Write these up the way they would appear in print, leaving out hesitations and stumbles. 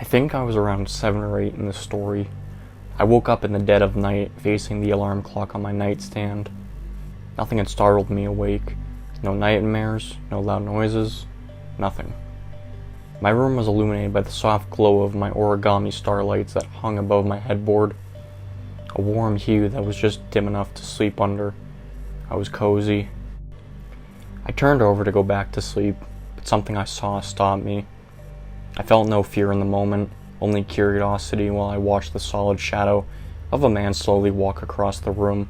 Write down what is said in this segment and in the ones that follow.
think I was around 7 or 8 in the story. I woke up in the dead of night, facing the alarm clock on my nightstand. Nothing had startled me awake. No nightmares, no loud noises, nothing. My room was illuminated by the soft glow of my origami starlights that hung above my headboard. A warm hue that was just dim enough to sleep under. I was cozy. I turned over to go back to sleep, but something I saw stopped me. I felt no fear in the moment, only curiosity while I watched the solid shadow of a man slowly walk across the room.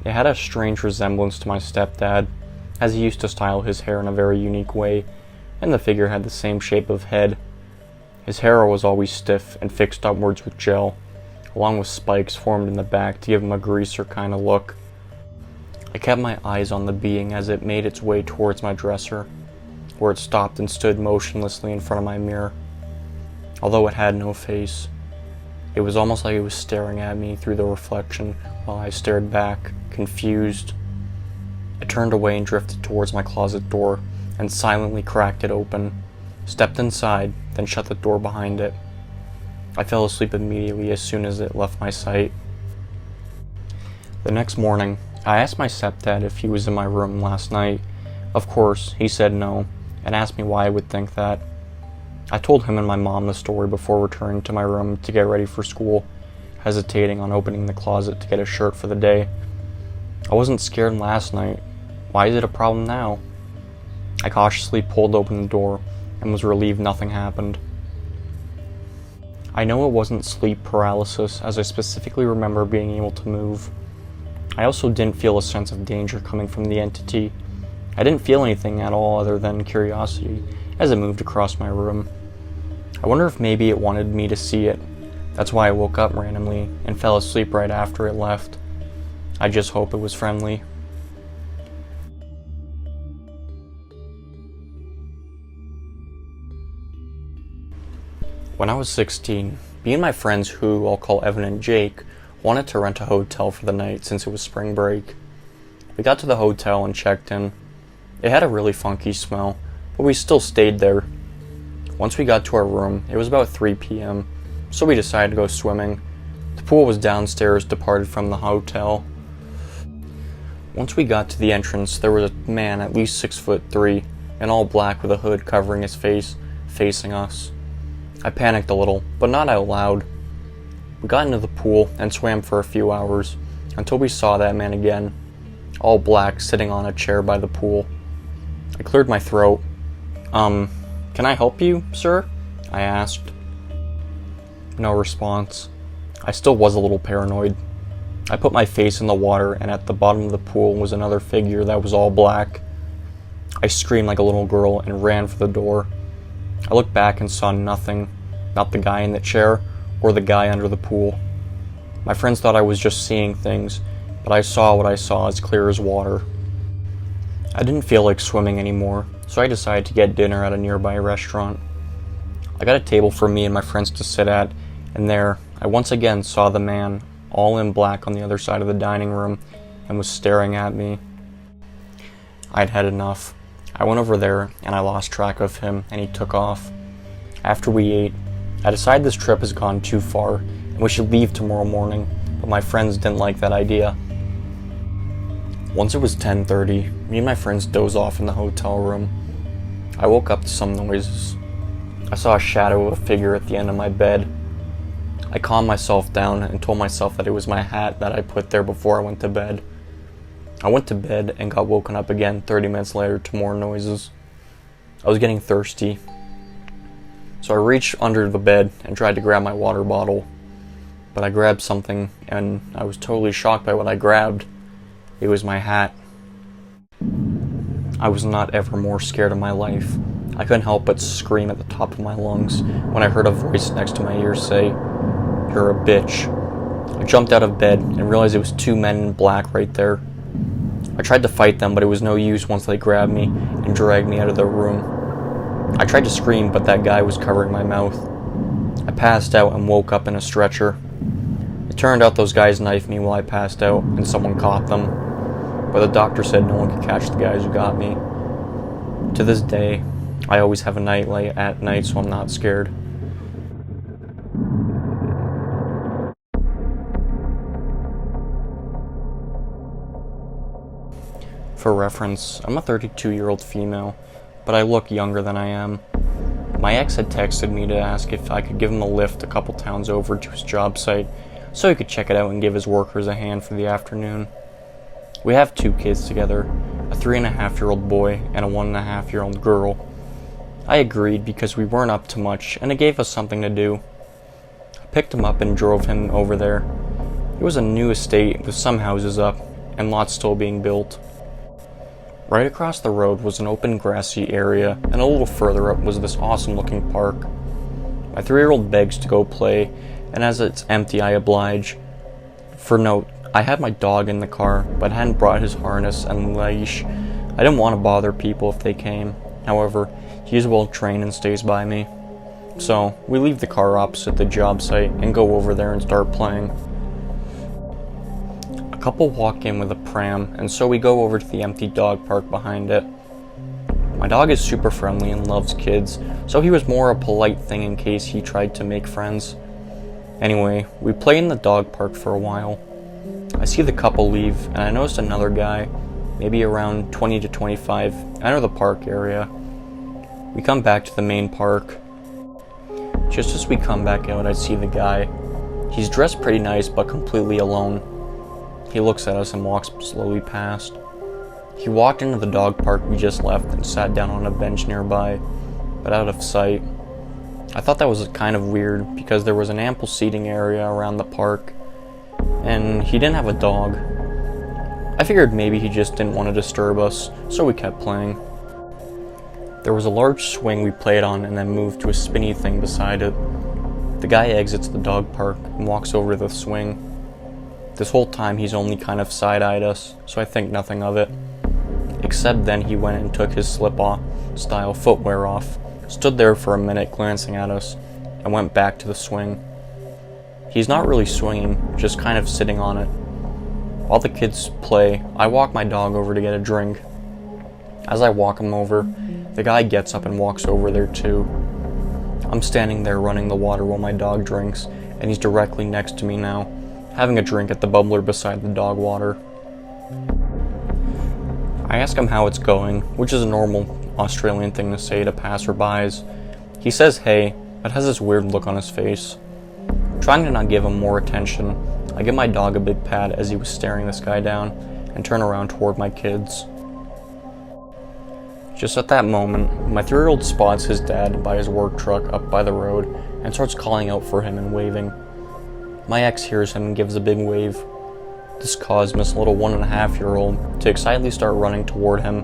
It had a strange resemblance to my stepdad, as he used to style his hair in a very unique way, and the figure had the same shape of head. His hair was always stiff and fixed upwards with gel, along with spikes formed in the back to give him a greaser kind of look. I kept my eyes on the being as it made its way towards my dresser, where it stopped and stood motionlessly in front of my mirror. Although it had no face, it was almost like it was staring at me through the reflection while I stared back, confused. I turned away and drifted towards my closet door and silently cracked it open, stepped inside, then shut the door behind it. I fell asleep immediately as soon as it left my sight. The next morning, I asked my stepdad if he was in my room last night. Of course, he said no, and asked me why I would think that. I told him and my mom the story before returning to my room to get ready for school, hesitating on opening the closet to get a shirt for the day. I wasn't scared last night. Why is it a problem now? I cautiously pulled open the door and was relieved nothing happened. I know it wasn't sleep paralysis, as I specifically remember being able to move. I also didn't feel a sense of danger coming from the entity. I didn't feel anything at all other than curiosity as it moved across my room. I wonder if maybe it wanted me to see it. That's why I woke up randomly and fell asleep right after it left. I just hope it was friendly. When I was 16, me and my friends, who I'll call Evan and Jake, wanted to rent a hotel for the night since it was spring break. We got to the hotel and checked in. It had a really funky smell, but we still stayed there. Once we got to our room, it was about 3 p.m., so we decided to go swimming. The pool was downstairs, departed from the hotel. Once we got to the entrance, there was a man at least 6'3", in all black with a hood covering his face, facing us. I panicked a little, but not out loud. We got into the pool and swam for a few hours, until we saw that man again, all black, sitting on a chair by the pool. I cleared my throat. Can I help you, sir? I asked. No response. I still was a little paranoid. I put my face in the water, and at the bottom of the pool was another figure that was all black. I screamed like a little girl and ran for the door. I looked back and saw nothing, not the guy in the chair or the guy under the pool. My friends thought I was just seeing things, but I saw what I saw as clear as water. I didn't feel like swimming anymore, so I decided to get dinner at a nearby restaurant. I got a table for me and my friends to sit at, and there, I once again saw the man, all in black on the other side of the dining room, and was staring at me. I'd had enough. I went over there, and I lost track of him, and he took off. After we ate, I decided this trip has gone too far, and we should leave tomorrow morning, but my friends didn't like that idea. Once it was 10:30, me and my friends dozed off in the hotel room. I woke up to some noises. I saw a shadow of a figure at the end of my bed. I calmed myself down and told myself that it was my hat that I put there before I went to bed. I went to bed and got woken up again 30 minutes later to more noises. I was getting thirsty, so I reached under the bed and tried to grab my water bottle. But I grabbed something, and I was totally shocked by what I grabbed. It was my hat. I was not ever more scared in my life. I couldn't help but scream at the top of my lungs when I heard a voice next to my ear say, "You're a bitch." I jumped out of bed and realized it was 2 men in black right there. I tried to fight them, but it was no use once they grabbed me and dragged me out of the room. I tried to scream, but that guy was covering my mouth. I passed out and woke up in a stretcher. It turned out those guys knifed me while I passed out, and someone caught them. But the doctor said no one could catch the guys who got me. To this day, I always have a nightlight at night, so I'm not scared. For reference, I'm a 32-year-old female, but I look younger than I am. My ex had texted me to ask if I could give him a lift a couple towns over to his job site so he could check it out and give his workers a hand for the afternoon. We have 2 kids together, a 3.5-year-old boy and a 1.5-year-old girl. I agreed because we weren't up to much and it gave us something to do. I picked him up and drove him over there. It was a new estate with some houses up and lots still being built. Right across the road was an open grassy area, and a little further up was this awesome looking park. My 3-year-old begs to go play, and as it's empty I oblige. For note, I had my dog in the car, but hadn't brought his harness and leash. I didn't want to bother people if they came. However, he's well trained and stays by me. So, we leave the car opposite the job site and go over there and start playing. A couple walk in with a pram, and so we go over to the empty dog park behind it. My dog is super friendly and loves kids, so he was more a polite thing in case he tried to make friends. Anyway, we play in the dog park for a while. I see the couple leave, and I noticed another guy, maybe around 20 to 25, enter the park area. We come back to the main park. Just as we come back out, I see the guy. He's dressed pretty nice, but completely alone. He looks at us and walks slowly past. He walked into the dog park we just left and sat down on a bench nearby, but out of sight. I thought that was kind of weird because there was an ample seating area around the park, and he didn't have a dog. I figured maybe he just didn't want to disturb us, so we kept playing. There was a large swing we played on and then moved to a spinny thing beside it. The guy exits the dog park and walks over to the swing. This whole time he's only kind of side-eyed us, so I think nothing of it. Except then he went and took his slip-off style footwear off, stood there for a minute glancing at us, and went back to the swing. He's not really swinging, just kind of sitting on it. While the kids play, I walk my dog over to get a drink. As I walk him over, the guy gets up and walks over there too. I'm standing there running the water while my dog drinks, and he's directly next to me now, having a drink at the bubbler beside the dog water. I ask him how it's going, which is a normal Australian thing to say to passerbys. He says hey, but has this weird look on his face. Trying to not give him more attention, I give my dog a big pat as he was staring this guy down, and turn around toward my kids. Just at that moment, my 3-year-old spots his dad by his work truck up by the road and starts calling out for him and waving. My ex hears him and gives a big wave. This caused Miss little 1.5-year-old to excitedly start running toward him,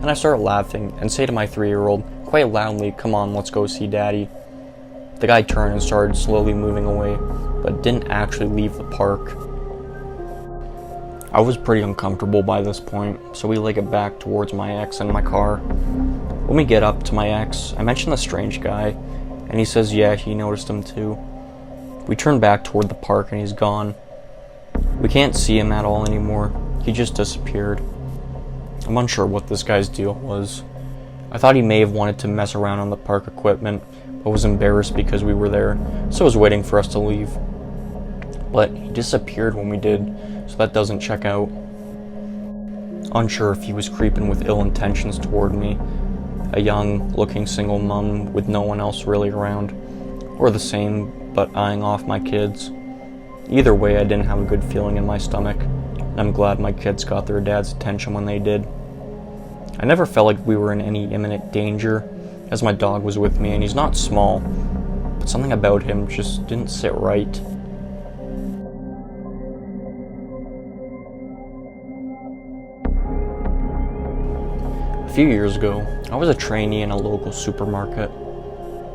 and I start laughing and say to my 3-year-old quite loudly, "Come on, let's go see Daddy." The guy turned and started slowly moving away, but didn't actually leave the park. I was pretty uncomfortable by this point, so we leg it back towards my ex and my car. When we get up to my ex, I mention the strange guy, and he says yeah, he noticed him too. We turn back toward the park and he's gone. We can't see him at all anymore. He just disappeared. I'm unsure what this guy's deal was. I thought he may have wanted to mess around on the park equipment, but was embarrassed because we were there, so was waiting for us to leave. But he disappeared when we did, so that doesn't check out. Unsure if he was creeping with ill intentions toward me, a young-looking single mom with no one else really around, or the same, but eyeing off my kids. Either way, I didn't have a good feeling in my stomach, and I'm glad my kids got their dad's attention when they did. I never felt like we were in any imminent danger, as my dog was with me, and he's not small, but something about him just didn't sit right. A few years ago, I was a trainee in a local supermarket.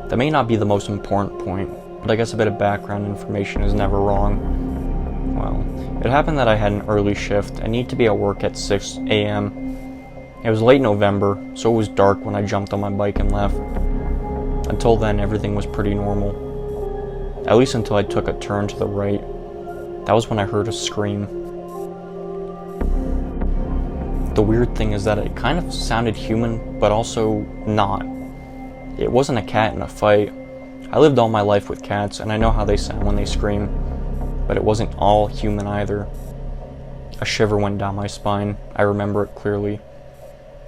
That may not be the most important point, but I guess a bit of background information is never wrong. Well, it happened that I had an early shift and needed to be at work at 6 a.m. It was late November, so it was dark when I jumped on my bike and left. Until then, everything was pretty normal. At least until I took a turn to the right. That was when I heard a scream. The weird thing is that it kind of sounded human, but also not. It wasn't a cat in a fight. I lived all my life with cats, and I know how they sound when they scream, but it wasn't all human either. A shiver went down my spine. I remember it clearly.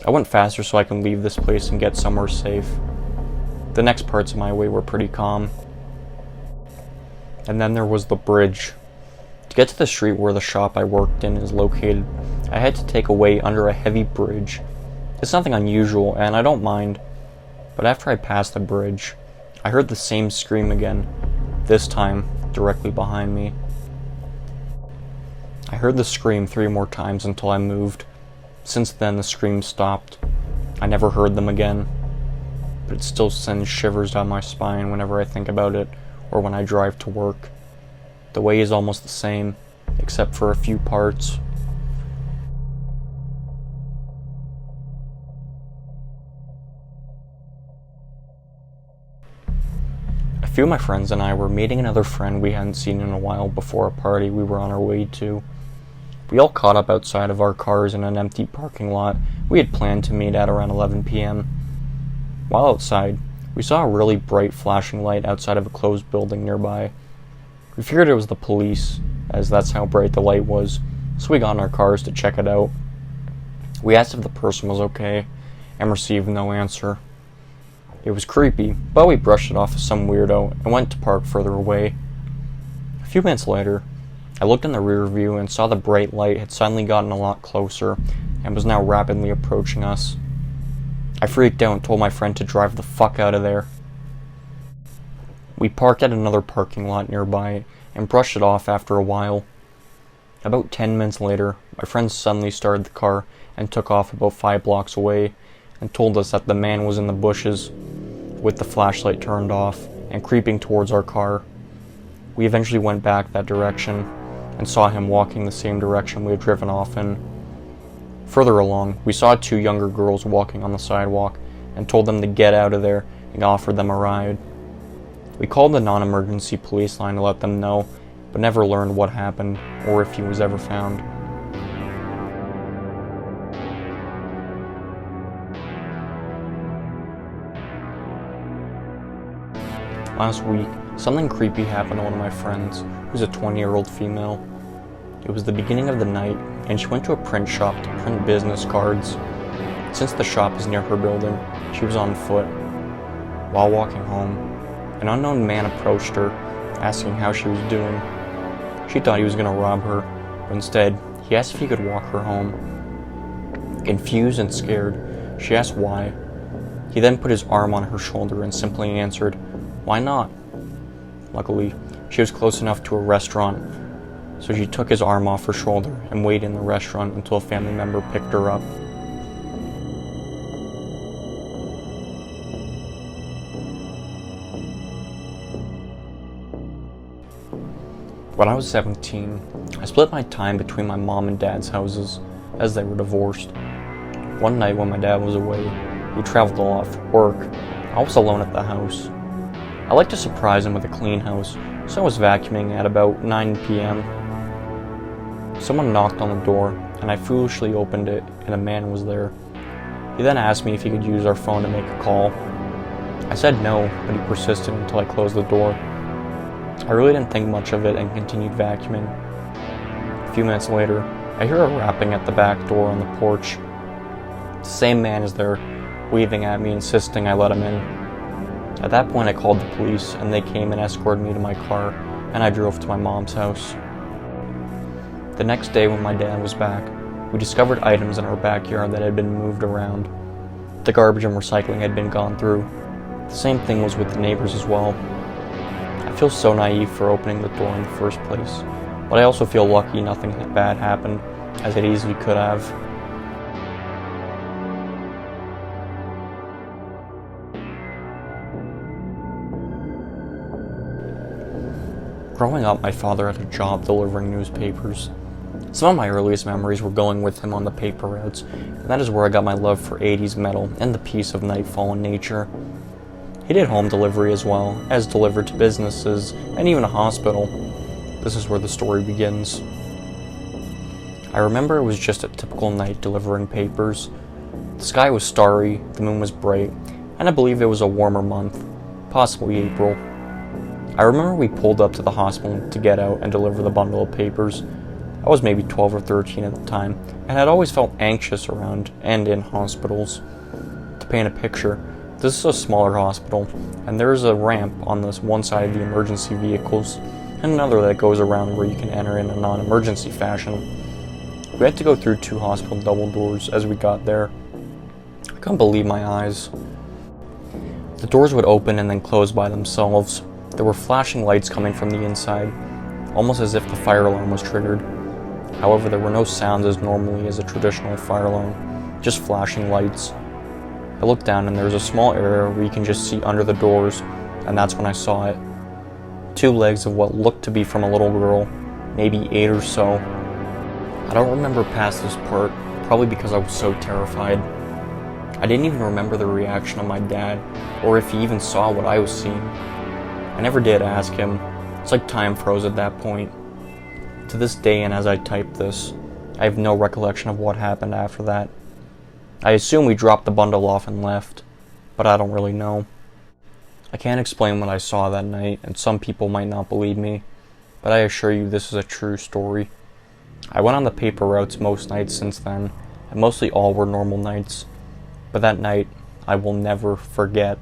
I went faster so I can leave this place and get somewhere safe. The next parts of my way were pretty calm. And then there was the bridge. To get to the street where the shop I worked in is located, I had to take a way under a heavy bridge. It's nothing unusual, and I don't mind. But after I passed the bridge, I heard the same scream again, this time directly behind me. I heard the scream 3 more times until I moved. Since then, the screams stopped. I never heard them again. But it still sends shivers down my spine whenever I think about it, or when I drive to work. The way is almost the same, except for a few parts. A few of my friends and I were meeting another friend we hadn't seen in a while before a party we were on our way to. We all caught up outside of our cars in an empty parking lot we had planned to meet at around 11 p.m. While outside, we saw a really bright flashing light outside of a closed building nearby. We figured it was the police, as that's how bright the light was, so we got in our cars to check it out. We asked if the person was okay, and received no answer. It was creepy, but we brushed it off as some weirdo and went to park further away. A few minutes later, I looked in the rear view and saw the bright light had suddenly gotten a lot closer and was now rapidly approaching us. I freaked out and told my friend to drive the fuck out of there. We parked at another parking lot nearby and brushed it off after a while. About 10 minutes later, my friend suddenly started the car and took off about 5 blocks away and told us that the man was in the bushes with the flashlight turned off and creeping towards our car. We eventually went back that direction and saw him walking the same direction we had driven off in. Further along, we saw 2 younger girls walking on the sidewalk and told them to get out of there and offered them a ride. We called the non-emergency police line to let them know, but never learned what happened or if he was ever found. Last week, something creepy happened to one of my friends, who's a 20-year-old female. It was the beginning of the night, and she went to a print shop to print business cards. Since the shop is near her building, she was on foot. While walking home, an unknown man approached her, asking how she was doing. She thought he was going to rob her, but instead, he asked if he could walk her home. Confused and scared, she asked why. He then put his arm on her shoulder and simply answered, "Why not?" Luckily, she was close enough to a restaurant, so she took his arm off her shoulder and waited in the restaurant until a family member picked her up. When I was 17, I split my time between my mom and dad's houses, as they were divorced. One night when my dad was away, he traveled a lot for work. I was alone at the house. I liked to surprise him with a clean house, so I was vacuuming at about 9 p.m. Someone knocked on the door, and I foolishly opened it, and a man was there. He then asked me if he could use our phone to make a call. I said no, but he persisted until I closed the door. I really didn't think much of it and continued vacuuming. A few minutes later, I hear a rapping at the back door on the porch. The same man is there, waving at me, insisting I let him in. At that point, I called the police, and they came and escorted me to my car, and I drove to my mom's house. The next day, when my dad was back, we discovered items in our backyard that had been moved around. The garbage and recycling had been gone through. The same thing was with the neighbors as well. I feel so naive for opening the door in the first place, but I also feel lucky nothing bad happened, as it easily could have. Growing up, my father had a job delivering newspapers. Some of my earliest memories were going with him on the paper routes, and that is where I got my love for 80s metal and the peace of nightfall and nature. He did home delivery as well, as delivered to businesses and even a hospital. This is where the story begins. I remember it was just a typical night delivering papers. The sky was starry, the moon was bright, and I believe it was a warmer month, possibly April. I remember we pulled up to the hospital to get out and deliver the bundle of papers. I was maybe 12 or 13 at the time, and had always felt anxious around and in hospitals. To paint a picture, this is a smaller hospital, and there is a ramp on this one side of the emergency vehicles, and another that goes around where you can enter in a non-emergency fashion. We had to go through 2 hospital double doors as we got there. I couldn't believe my eyes. The doors would open and then close by themselves. There were flashing lights coming from the inside, almost as if the fire alarm was triggered. However, there were no sounds as normally as a traditional fire alarm, just flashing lights. I looked down and there was a small area where you can just see under the doors, and that's when I saw it. 2 legs of what looked to be from a little girl, maybe 8 or so. I don't remember past this part, probably because I was so terrified. I didn't even remember the reaction of my dad, or if he even saw what I was seeing. I never did ask him. It's like time froze at that point. To this day, and as I type this, I have no recollection of what happened after that. I assume we dropped the bundle off and left, but I don't really know. I can't explain what I saw that night, and some people might not believe me, but I assure you this is a true story. I went on the paper routes most nights since then, and mostly all were normal nights, but that night I will never forget.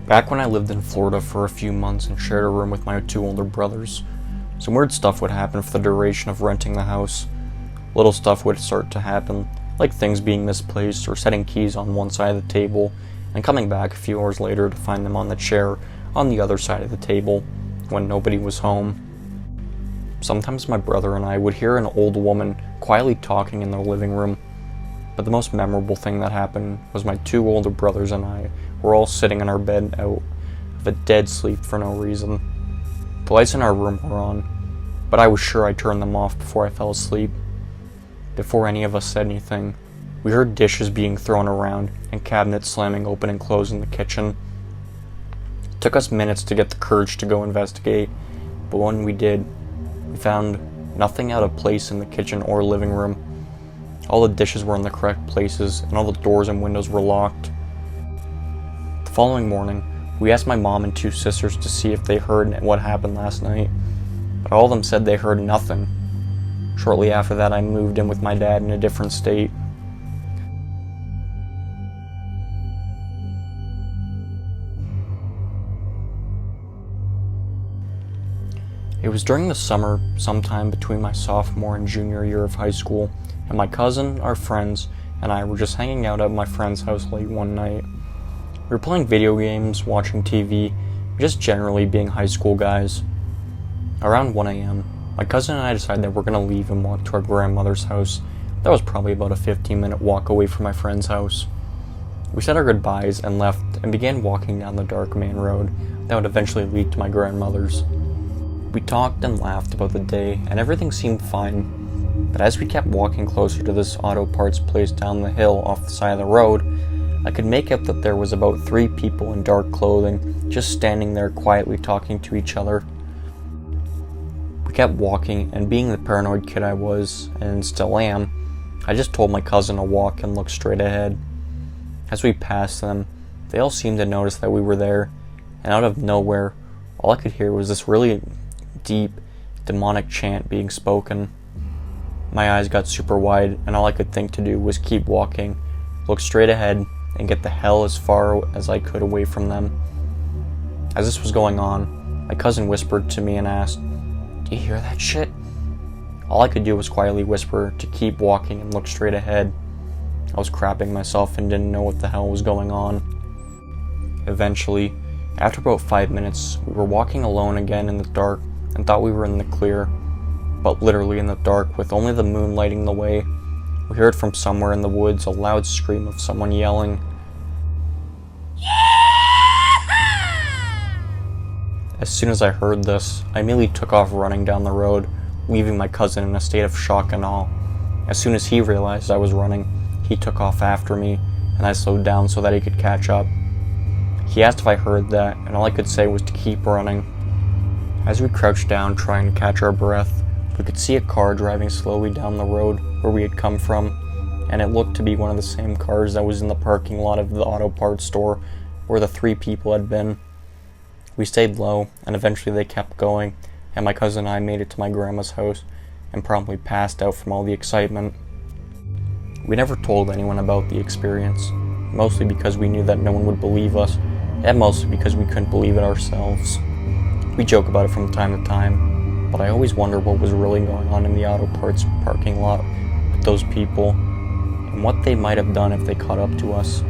Back when I lived in Florida for a few months and shared a room with my 2 older brothers, some weird stuff would happen for the duration of renting the house. Little stuff would start to happen, like things being misplaced or setting keys on one side of the table and coming back a few hours later to find them on the chair on the other side of the table when nobody was home. Sometimes my brother and I would hear an old woman quietly talking in the living room, but the most memorable thing that happened was my 2 older brothers and I were all sitting in our bed out of a dead sleep for no reason. The lights in our room were on, but I was sure I turned them off before I fell asleep. Before any of us said anything, we heard dishes being thrown around and cabinets slamming open and closed in the kitchen. It took us minutes to get the courage to go investigate, but when we did, we found nothing out of place in the kitchen or living room. All the dishes were in the correct places, and all the doors and windows were locked. The following morning, we asked my mom and 2 sisters to see if they heard what happened last night, but all of them said they heard nothing. Shortly after that, I moved in with my dad in a different state. It was during the summer, sometime between my sophomore and junior year of high school, and my cousin, our friends, and I were just hanging out at my friend's house late one night. We were playing video games, watching TV, just generally being high school guys. Around 1 a.m., my cousin and I decided that we're going to leave and walk to our grandmother's house. That was probably about a 15-minute walk away from my friend's house. We said our goodbyes and left and began walking down the dark main road that would eventually lead to my grandmother's. We talked and laughed about the day, and everything seemed fine. But as we kept walking closer to this auto parts place down the hill off the side of the road, I could make out that there was about 3 people in dark clothing just standing there quietly talking to each other. We kept walking, and being the paranoid kid I was, and still am, I just told my cousin to walk and look straight ahead. As we passed them, they all seemed to notice that we were there, and out of nowhere, all I could hear was this really deep, demonic chant being spoken. My eyes got super wide, and all I could think to do was keep walking, look straight ahead, and get the hell as far as I could away from them. As this was going on, my cousin whispered to me and asked, "Do you hear that shit?" All I could do was quietly whisper to keep walking and look straight ahead. I was crapping myself and didn't know what the hell was going on. Eventually, after about 5 minutes, we were walking alone again in the dark and thought we were in the clear, but literally in the dark with only the moon lighting the way. We heard from somewhere in the woods a loud scream of someone yelling. As soon as I heard this, I immediately took off running down the road, leaving my cousin in a state of shock and awe. As soon as he realized I was running, he took off after me, and I slowed down so that he could catch up. He asked if I heard that, and all I could say was to keep running. As we crouched down trying to catch our breath, we could see a car driving slowly down the road where we had come from. and it looked to be one of the same cars that was in the parking lot of the auto parts store where the 3 people had been. We stayed low, and eventually they kept going, and my cousin and I made it to my grandma's house and promptly passed out from all the excitement. We never told anyone about the experience, mostly because we knew that no one would believe us, and mostly because we couldn't believe it ourselves. We joke about it from time to time, but I always wonder what was really going on in the auto parts parking lot with those people, and what they might have done if they caught up to us.